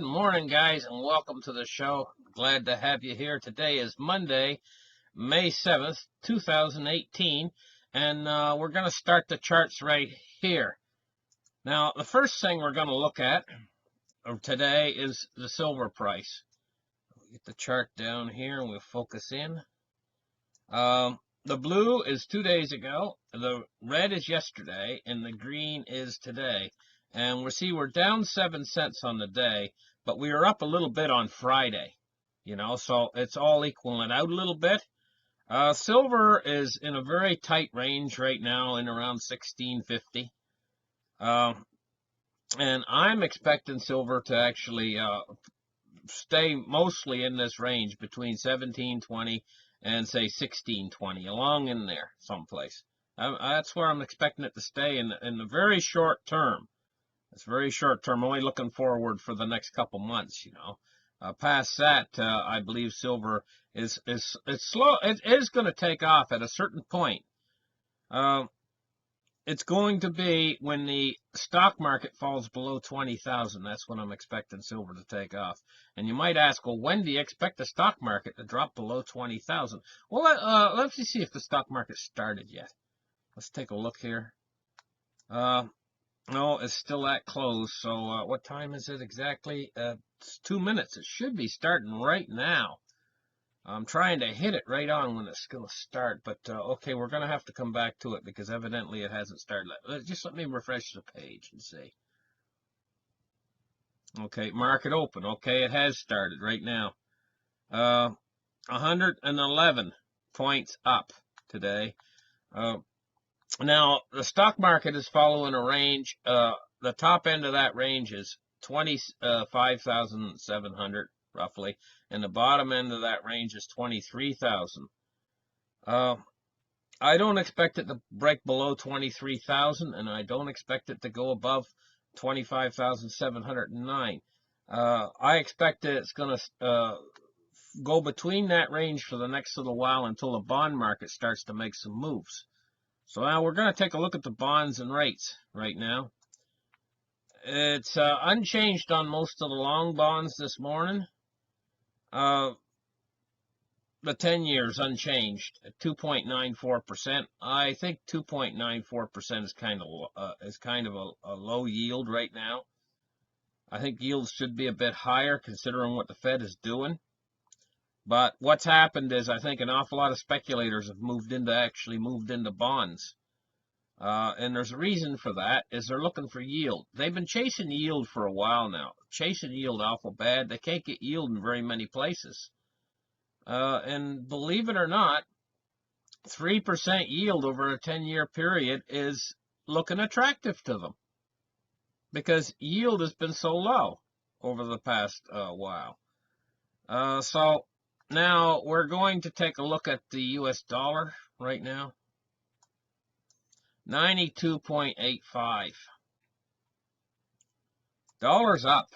morning, guys, and welcome to the show. Glad to have you here. Today is Monday, May 7th, 2018, and we're going to start the charts right here. Now, the first thing we're going to look at today is the silver price. We'll get the chart down here and we'll focus in. The blue is 2 days ago, the red is yesterday, and the green is today. And we're down 7 cents on the day, but we were up a little bit on Friday, so it's all equaling out a little bit. Silver is in a very tight range right now in around 1650. And I'm expecting silver to actually stay mostly in this range between 1720 and say 1620, along in there someplace. That's where I'm expecting it to stay in the very short term. It's very short term, only looking forward for the next couple months, Past that, I believe silver is slow. It is going to take off at a certain point. It's going to be when the stock market falls below 20,000. That's when I'm expecting silver to take off. And you might ask, well, when do you expect the stock market to drop below 20,000? Well, let's see if the stock market started yet. Let's take a look here. No, it's still at close. So what time is it exactly? It's 2 minutes. It should be starting right now. I'm trying to hit it right on when it's going to start, but okay, we're going to have to come back to it because evidently it hasn't started. Just let me refresh the page and see. Okay, market open. Okay, it has started right now. 111 points up today. Now, the stock market is following a range. The top end of that range is 25,700. Roughly, and the bottom end of that range is 23,000. I don't expect it to break below 23,000, and I don't expect it to go above 25,709. I expect that it's going to go between that range for the next little while until the bond market starts to make some moves. So now we're going to take a look at the bonds and rates right now. It's unchanged on most of the long bonds this morning. The 10 years unchanged at 2.94%. I think 2.94% is kind of a low yield right now. I think yields should be a bit higher considering what the Fed is doing. But what's happened is I think an awful lot of speculators have moved into bonds. And there's a reason for that, is they're looking for yield. They've been chasing yield for a while now. Chasing yield awful bad. They can't get yield in very many places. And believe it or not, 3% yield over a 10-year period is looking attractive to them. Because yield has been so low over the past while. So now we're going to take a look at the US dollar right now. 92.85. Dollar's up.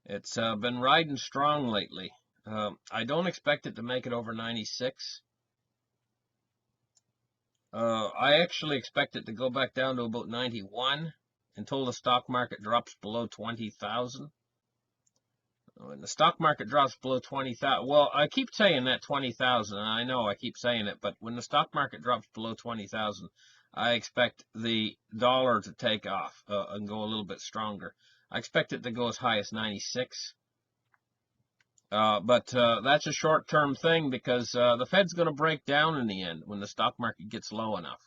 It's been riding strong lately. I don't expect it to make it over 96. I actually expect it to go back down to about 91 until the stock market drops below 20,000. When the stock market drops below 20,000, well, I keep saying that 20,000, and I know I keep saying it, but when the stock market drops below 20,000, I expect the dollar to take off and go a little bit stronger. I expect it to go as high as 96. But that's a short-term thing because the Fed's going to break down in the end when the stock market gets low enough.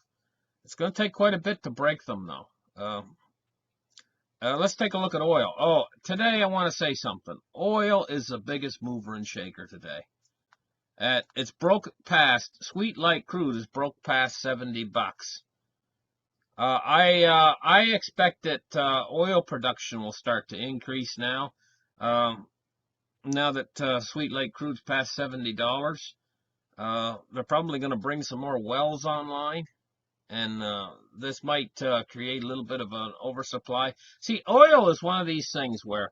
It's going to take quite a bit to break them, though. Let's take a look at oil. Oh, today I want to say something. Oil is the biggest mover and shaker today. It's broke past, sweet light crude is broke past $70. I expect that oil production will start to increase now. Now that sweet light crude's past $70, they're probably going to bring some more wells online. And this might create a little bit of an oversupply. See, oil is one of these things where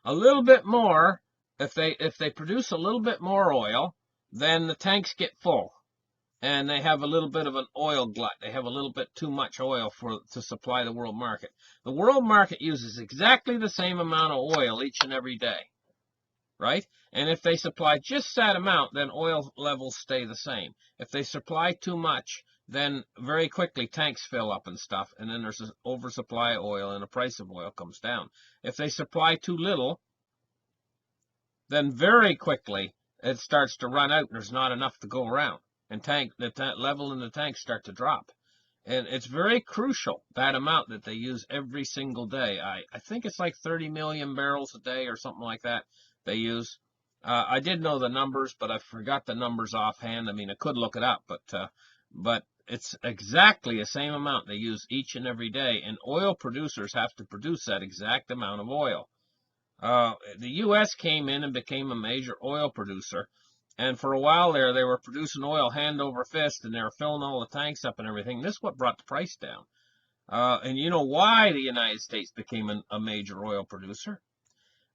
a little bit more, if they produce a little bit more oil, then the tanks get full. and they have a little bit of an oil glut. They have a little bit too much oil to supply the world market. The world market uses exactly the same amount of oil each and every day, right? And if they supply just that amount, then oil levels stay the same. If they supply too much, then very quickly tanks fill up and stuff, and then there's an oversupply of oil and the price of oil comes down. If they supply too little, then very quickly it starts to run out and there's not enough to go around. And the level in the tanks start to drop. And it's very crucial, that amount that they use every single day. I think it's like 30 million barrels a day or something like that they use. I did know the numbers, but I forgot the numbers offhand. I mean, I could look it up, but it's exactly the same amount they use each and every day. And oil producers have to produce that exact amount of oil. The U.S. came in and became a major oil producer. And for a while there, they were producing oil hand over fist, and they were filling all the tanks up and everything. This is what brought the price down. And you know why the United States became a major oil producer?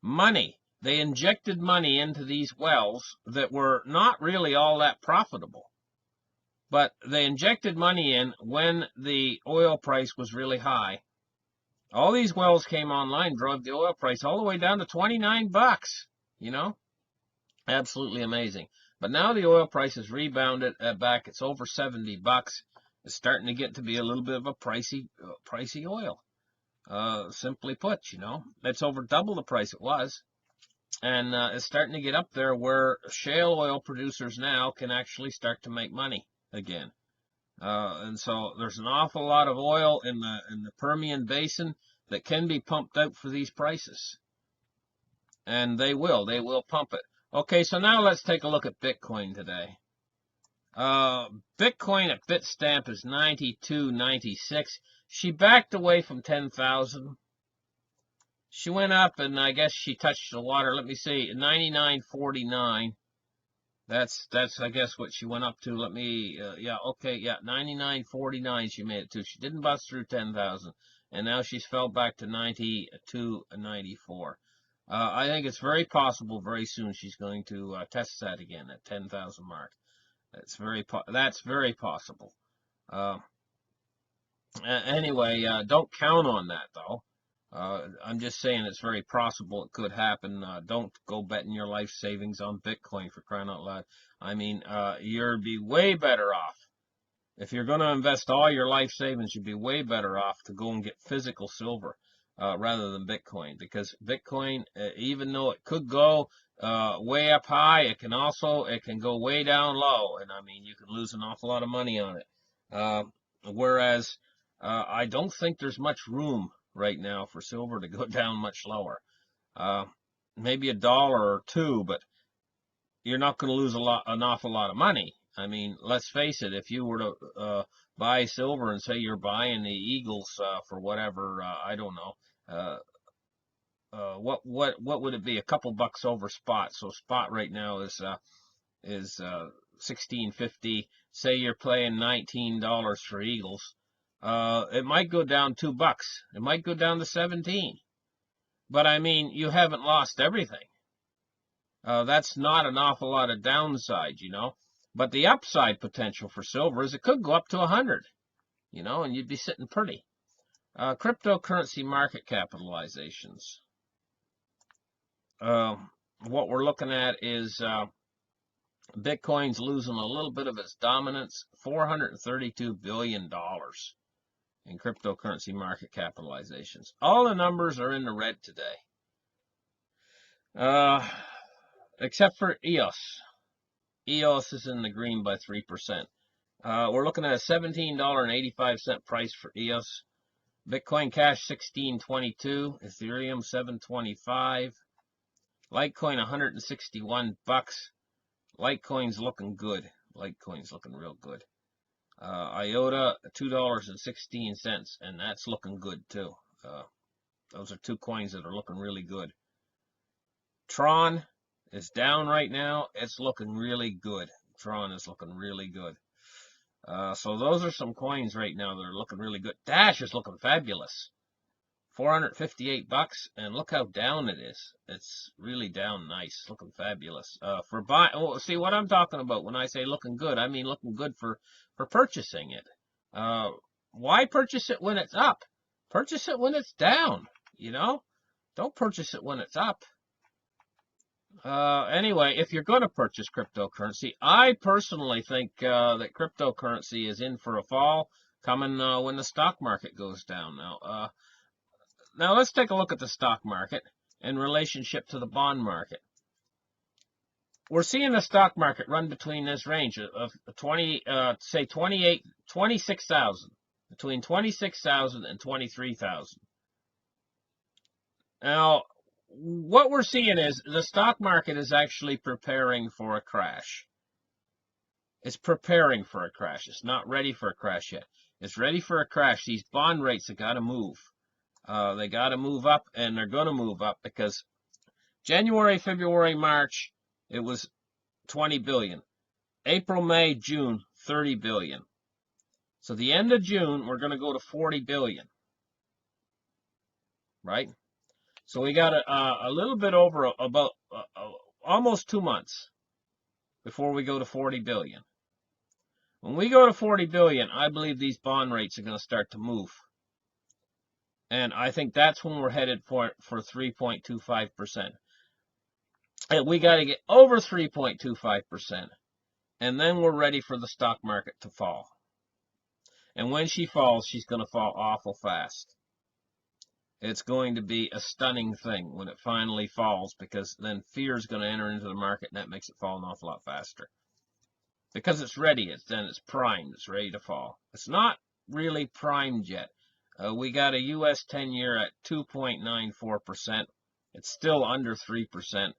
Money. They injected money into these wells that were not really all that profitable. But they injected money in when the oil price was really high. All these wells came online, drove the oil price all the way down to 29 bucks, you know? Absolutely amazing. But now the oil price has rebounded back. It's over 70 bucks. It's starting to get to be a little bit of a pricey oil. Simply put, you know, it's over double the price it was. And it's starting to get up there where shale oil producers now can actually start to make money again. And so there's an awful lot of oil in the Permian Basin that can be pumped out for these prices. And they will pump it. Okay, so now let's take a look at Bitcoin today. Bitcoin at Bitstamp is 92.96. She backed away from 10,000. She went up and I guess she touched the water. Let me see, 99.49. That's I guess what she went up to. Let me yeah, okay, yeah, 99.49 she made it to. She didn't bust through 10,000, and now she's fell back to 92.94. I think it's very possible very soon she's going to test that again at 10,000 mark. That's very possible. Anyway, don't count on that though. I'm just saying it's very possible it could happen. Don't go betting your life savings on Bitcoin, for crying out loud. I mean, you'd be way better off. If you're going to invest all your life savings, you'd be way better off to go and get physical silver rather than Bitcoin. Because Bitcoin, even though it could go way up high, it can go way down low. And I mean, you can lose an awful lot of money on it. Whereas I don't think there's much room right now for silver to go down much lower. Maybe $1 or $2, but you're not going to lose an awful lot of money. I mean, let's face it, if you were to buy silver and say you're buying the Eagles for whatever, I don't know, what would it be? A couple bucks over spot. So spot right now is 16.50. Say you're playing $19 for Eagles. It might go down $2. It might go down to 17. But I mean, you haven't lost everything. That's not an awful lot of downside, you know. But the upside potential for silver is it could go up to 100, you know, and you'd be sitting pretty. Cryptocurrency market capitalizations. What we're looking at is Bitcoin's losing a little bit of its dominance, $432 billion in cryptocurrency market capitalizations. All the numbers are in the red today, except for EOS. EOS is in the green by 3%. We're looking at a $17.85 price for EOS. Bitcoin Cash 1622, Ethereum 725, Litecoin 161 bucks. Litecoin's looking good. Litecoin's looking real good. IOTA $2.16, and that's looking good too. Those are two coins that are looking really good. Tron is down right now. It's looking really good. Tron is looking really good. So those are some coins right now that are looking really good. Dash is looking fabulous. $458, and look how down it is. It's really down nice, looking fabulous. For buy, oh, see what I'm talking about when I say looking good, I mean looking good for purchasing it. Why purchase it when it's up? Purchase it when it's down, you know? Don't purchase it when it's up. Anyway, if you're going to purchase cryptocurrency, I personally think that cryptocurrency is in for a fall coming when the stock market goes down. Now let's take a look at the stock market in relationship to the bond market. We're seeing the stock market run between this range of 26,000, between 26,000 and 23,000. Now, what we're seeing is the stock market is actually preparing for a crash. It's preparing for a crash. It's not ready for a crash yet. It's ready for a crash. These bond rates have got to move. They got to move up, and they're going to move up because January, February, March, it was 20 billion. April, May, June, 30 billion. So the end of June, we're going to go to 40 billion. Right? So we got a little bit over about almost 2 months before we go to 40 billion. When we go to 40 billion, I believe these bond rates are going to start to move. And I think that's when we're headed for 3.25%. And we got to get over 3.25%. And then we're ready for the stock market to fall. And when she falls, she's going to fall awful fast. It's going to be a stunning thing when it finally falls, because then fear is going to enter into the market, and that makes it fall an awful lot faster. Because it's ready, it's primed, it's ready to fall. It's not really primed yet. We got a U.S. 10-year at 2.94%. It's still under 3%.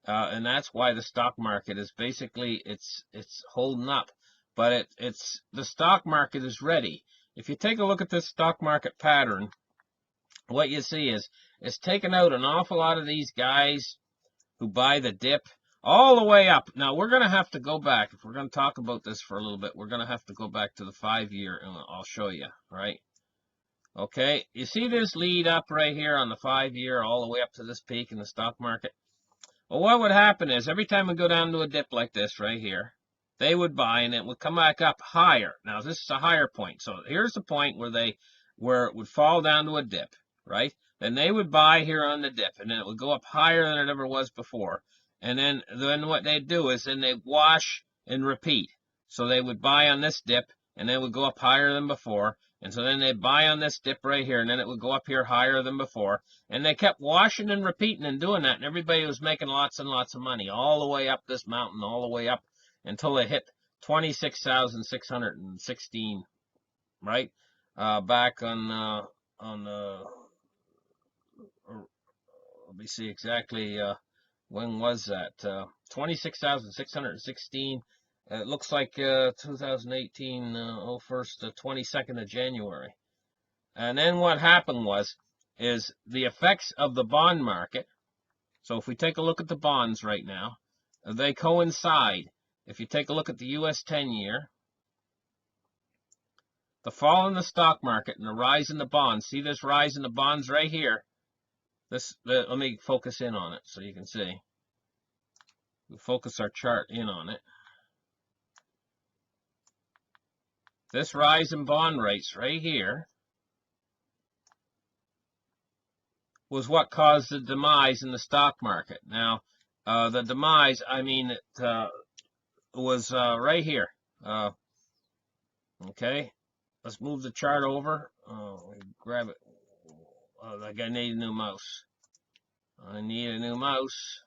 And that's why the stock market is basically, it's holding up. But the stock market is ready. If you take a look at this stock market pattern, what you see is it's taken out an awful lot of these guys who buy the dip all the way up. Now, we're going to have to go back. If we're going to talk about this for a little bit, we're going to have to go back to the 5-year, and I'll show you, right? Okay, you see this lead up right here on the 5-year all the way up to this peak in the stock market? Well, what would happen is every time we go down to a dip like this right here, they would buy, and it would come back up higher. Now, this is a higher point. So here's the point where it would fall down to a dip, right? Then they would buy here on the dip, and then it would go up higher than it ever was before. And then what they'd do is then they'd wash and repeat. So they would buy on this dip, and then it would go up higher than before. And so then they'd buy on this dip right here, and then it would go up here higher than before. And they kept washing and repeating and doing that, and everybody was making lots and lots of money all the way up this mountain, all the way up until they hit 26,616, right? Back on let me see exactly, when was that? 26,616. It looks like 2018, 22nd of January. And then what happened is the effects of the bond market. So if we take a look at the bonds right now, they coincide. If you take a look at the U.S. 10-year, the fall in the stock market and the rise in the bonds. See this rise in the bonds right here? Let me focus in on it so you can see. We'll focus our chart in on it. This rise in bond rates right here was what caused the demise in the stock market. Now, the demise, I mean, it was right here. Okay, let's move the chart over. Grab it. I need a new mouse. I need a new mouse.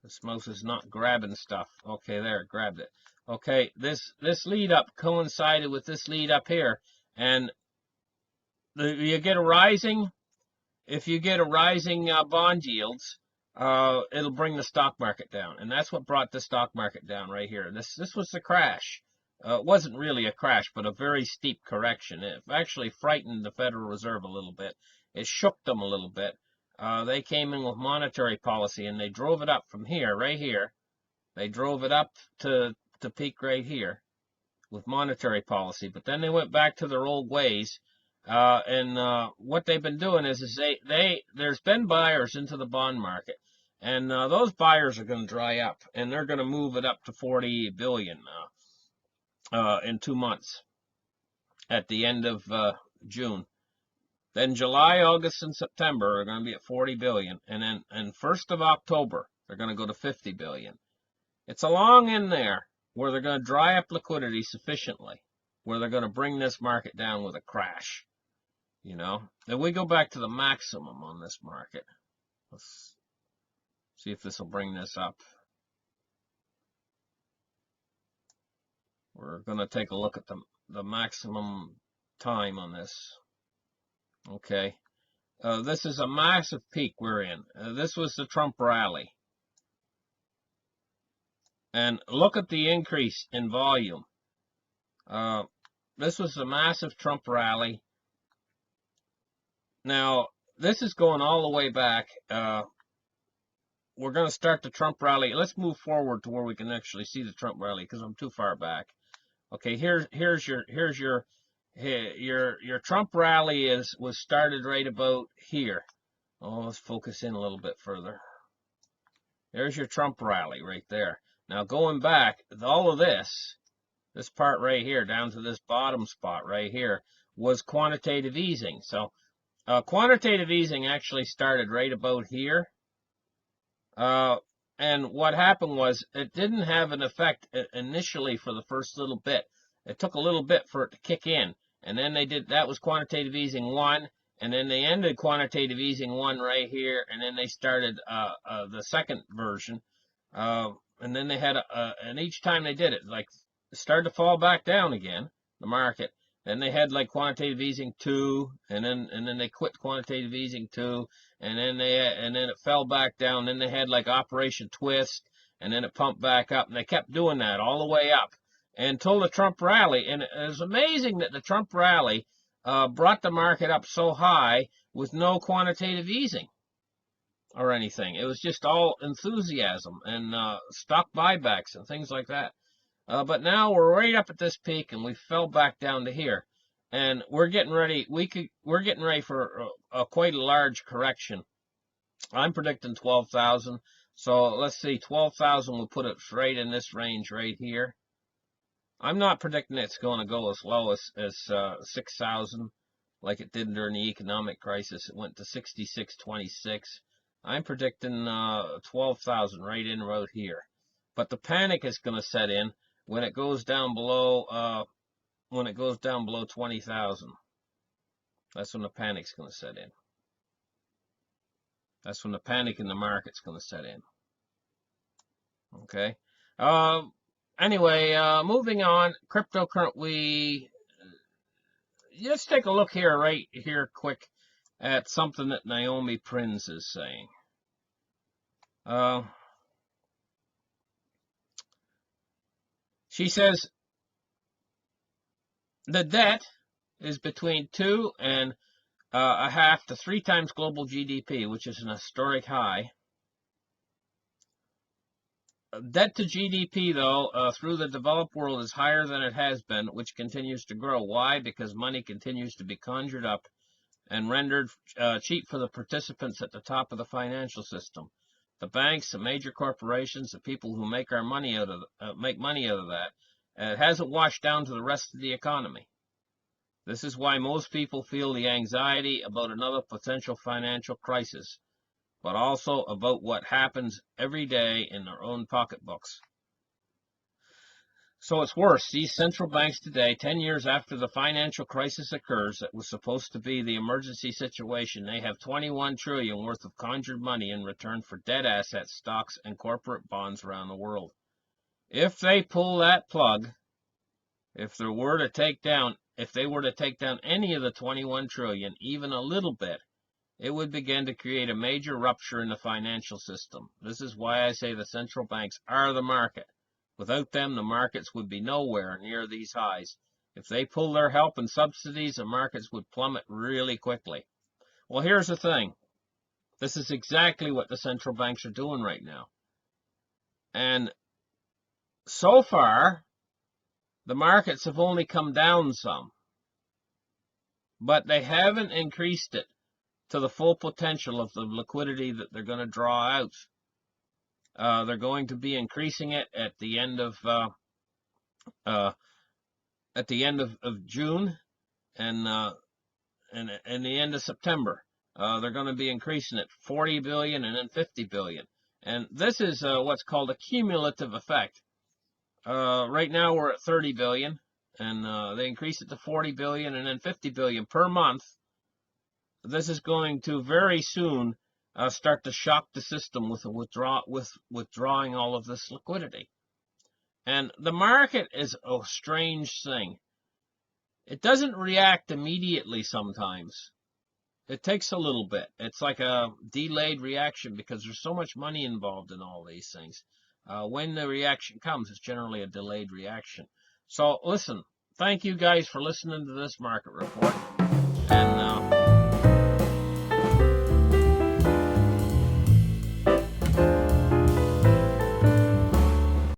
This mouse is not grabbing stuff. Okay, there, it grabbed it. Okay, this lead up coincided with this lead up here, and you get a rising. If you get a rising bond yields, it'll bring the stock market down, and that's what brought the stock market down right here. This was the crash. It wasn't really a crash, but a very steep correction. It actually frightened the Federal Reserve a little bit. It shook them a little bit. They came in with monetary policy, and they drove it up from here, right here. They drove it up to peak right here with monetary policy. But then they went back to their old ways, And what they've been doing is there's been buyers into the bond market, and those buyers are going to dry up, and they're going to move it up to 40 billion in 2 months at the end of June. Then July, August, and September are going to be at 40 billion, and then 1st of October they're going to go to 50 billion. It's along in there where they're going to dry up liquidity sufficiently, where they're going to bring this market down with a crash. Then we go back to the maximum on this market. Let's see if this will bring this up. We're going to take a look at the maximum time on this. Okay. This is a massive peak we're in. This was the Trump rally. And look at the increase in volume. This was a massive Trump rally. Now, this is going all the way back. We're going to start the Trump rally. Let's move forward to where we can actually see the Trump rally because I'm too far back. Okay, here's your Trump rally was started right about here. Oh, let's focus in a little bit further. There's your Trump rally right there. Now going back, all of this part right here down to this bottom spot right here was quantitative easing. So quantitative easing actually started right about here. And what happened was it didn't have an effect initially for the first little bit. It took a little bit for it to kick in. And then that was quantitative easing 1. And then they ended quantitative easing 1 right here. And then they started the second version. And then they had, and each time they did it, like, it started to fall back down again, the market. Then they had like quantitative easing 2, and then they quit quantitative easing 2, and then it fell back down. Then they had like Operation Twist, and then it pumped back up, and they kept doing that all the way up until the Trump rally. And it was amazing that the Trump rally brought the market up so high with no quantitative easing or anything. It was just all enthusiasm and stock buybacks and things like that. But now we're right up at this peak, and we fell back down to here, and we're getting ready. We're getting ready for quite a large correction. I'm predicting 12,000. So let's see, 12,000 will put it right in this range right here. I'm not predicting it's going to go as low as 6,000 like it did during the economic crisis. It went to 66.26. I'm predicting 12,000 right in right here. But the panic is going to set in when it goes down below 20,000. That's when the panic's going to set in. That's when the panic in the market's going to set in. Okay. Anyway, moving on. Cryptocurrency. Let's take a look here, right here, quick, at something that Naomi Prinz is saying. She says the debt is between 2.5 to 3 times global GDP, which is an historic high. Debt to GDP, though, through the developed world is higher than it has been, which continues to grow. Why? Because money continues to be conjured up and rendered cheap for the participants at the top of the financial system. The banks, the major corporations, the people who make money out of that. It hasn't washed down to the rest of the economy. This is why most people feel the anxiety about another potential financial crisis, but also about what happens every day in their own pocketbooks. So it's worse. These central banks today, 10 years after the financial crisis occurs, that was supposed to be the emergency situation, they have 21 trillion worth of conjured money in return for dead assets, stocks, and corporate bonds around the world. If they pull that plug, if they were to take down any of the 21 trillion, even a little bit, it would begin to create a major rupture in the financial system. This is why I say the central banks are the market. Without them, the markets would be nowhere near these highs. If they pull their help and subsidies, the markets would plummet really quickly. Well, here's the thing. This is exactly what the central banks are doing right now. And so far, the markets have only come down some. but they haven't increased it to the full potential of the liquidity that they're going to draw out. They're going to be increasing it at the end of June and the end of September. They're going to be increasing it 40 billion and then 50 billion. And this is what's called a cumulative effect. Right now we're at 30 billion, and they increase it to 40 billion and then 50 billion per month. This is going to very soon start to shock the system with withdrawing all of this liquidity. And the market is a strange thing. It doesn't react immediately sometimes. It takes a little bit. It's like a delayed reaction because there's so much money involved in all these things. When the reaction comes, it's generally a delayed reaction. So listen, thank you guys for listening to this market report.